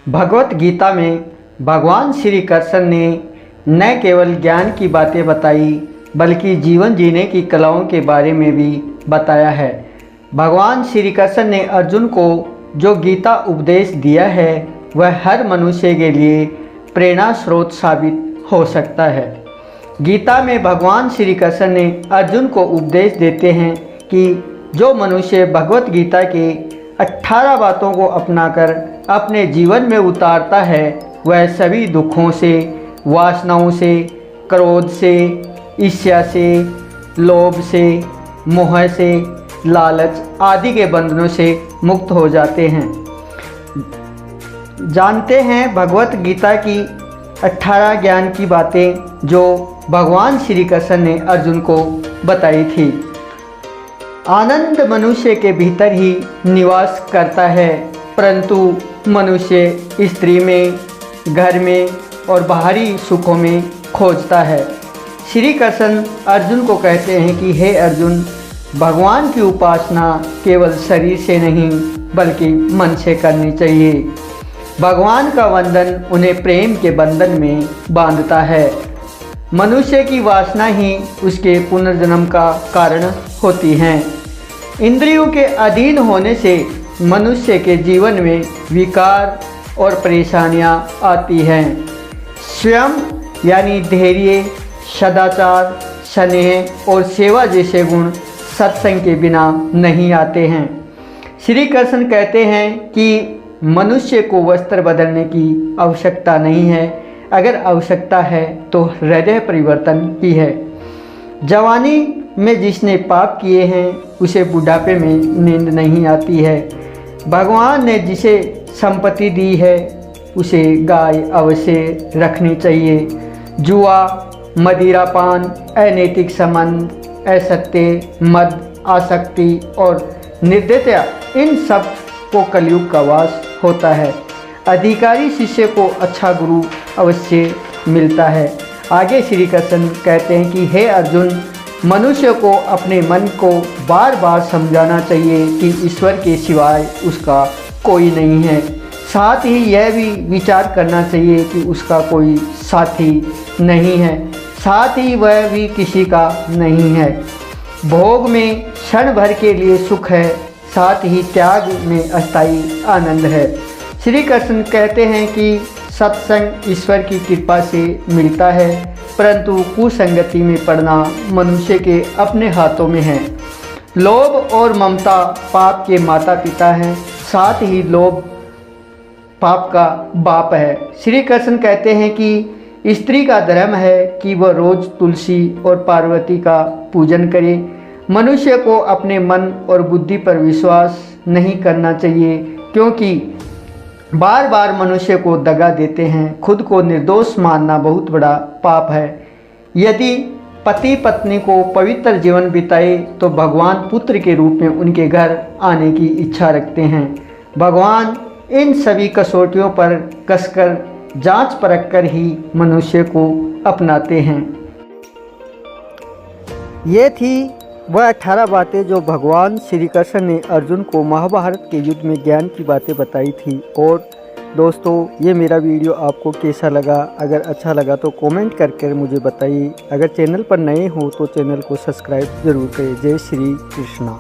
भगवत गीता में भगवान श्री कृष्ण ने न केवल ज्ञान की बातें बताई बल्कि जीवन जीने की कलाओं के बारे में भी बताया है। भगवान श्री कृष्ण ने अर्जुन को जो गीता उपदेश दिया है वह हर मनुष्य के लिए प्रेरणा स्रोत साबित हो सकता है। गीता में भगवान श्री कृष्ण ने अर्जुन को उपदेश देते हैं कि जो मनुष्य भगवत गीता के 18 बातों को अपनाकर अपने जीवन में उतारता है वह सभी दुखों से, वासनाओं से, क्रोध से, ईर्ष्या से, लोभ से, मोह से, लालच आदि के बंधनों से मुक्त हो जाते हैं। जानते हैं भगवत गीता की 18 ज्ञान की बातें जो भगवान श्री कृष्ण ने अर्जुन को बताई थी। आनंद मनुष्य के भीतर ही निवास करता है, परंतु मनुष्य स्त्री में, घर में और बाहरी सुखों में खोजता है। श्री कृष्ण अर्जुन को कहते हैं कि हे अर्जुन, भगवान की उपासना केवल शरीर से नहीं बल्कि मन से करनी चाहिए। भगवान का वंदन उन्हें प्रेम के बंधन में बांधता है। मनुष्य की वासना ही उसके पुनर्जन्म का कारण होती हैं। इंद्रियों के अधीन होने से मनुष्य के जीवन में विकार और परेशानियां आती हैं। स्वयं यानी धैर्य, सदाचार, स्नेह और सेवा जैसे गुण सत्संग के बिना नहीं आते हैं। श्री कृष्ण कहते हैं कि मनुष्य को वस्त्र बदलने की आवश्यकता नहीं है, अगर आवश्यकता है तो हृदय परिवर्तन की है। जवानी में जिसने पाप किए हैं उसे बुढ़ापे में नींद नहीं आती है। भगवान ने जिसे संपत्ति दी है उसे गाय अवश्य रखनी चाहिए। जुआ, मदिरापान, अनैतिक संबंध, असत्य, मद, आसक्ति और निर्दयता, इन सब को कलयुग का वास होता है। अधिकारी शिष्य को अच्छा गुरु अवश्य मिलता है। आगे श्री कृष्ण कहते हैं कि हे अर्जुन, मनुष्य को अपने मन को बार बार समझाना चाहिए कि ईश्वर के सिवाय उसका कोई नहीं है। साथ ही यह भी विचार करना चाहिए कि उसका कोई साथी नहीं है, साथ ही वह भी किसी का नहीं है। भोग में क्षण भर के लिए सुख है, साथ ही त्याग में अस्थायी आनंद है। श्री कृष्ण कहते हैं कि सत्संग ईश्वर की कृपा से मिलता है, परंतु कुसंगति में पड़ना मनुष्य के अपने हाथों में है। लोभ और ममता पाप के माता पिता हैं, साथ ही लोभ पाप का बाप है। श्री कृष्ण कहते हैं कि स्त्री का धर्म है कि वह रोज तुलसी और पार्वती का पूजन करे। मनुष्य को अपने मन और बुद्धि पर विश्वास नहीं करना चाहिए, क्योंकि बार बार मनुष्य को दगा देते हैं। खुद को निर्दोष मानना बहुत बड़ा पाप है। यदि पति पत्नी को पवित्र जीवन बिताए तो भगवान पुत्र के रूप में उनके घर आने की इच्छा रखते हैं। भगवान इन सभी कसौटियों पर कसकर जांच परख कर ही मनुष्य को अपनाते हैं। ये थी वह 18 बातें जो भगवान श्री कृष्ण ने अर्जुन को महाभारत के युद्ध में ज्ञान की बातें बताई थी। और दोस्तों, ये मेरा वीडियो आपको कैसा लगा? अगर अच्छा लगा तो कमेंट करके मुझे बताइए। अगर चैनल पर नए हो तो चैनल को सब्सक्राइब ज़रूर करें। जय श्री कृष्णा।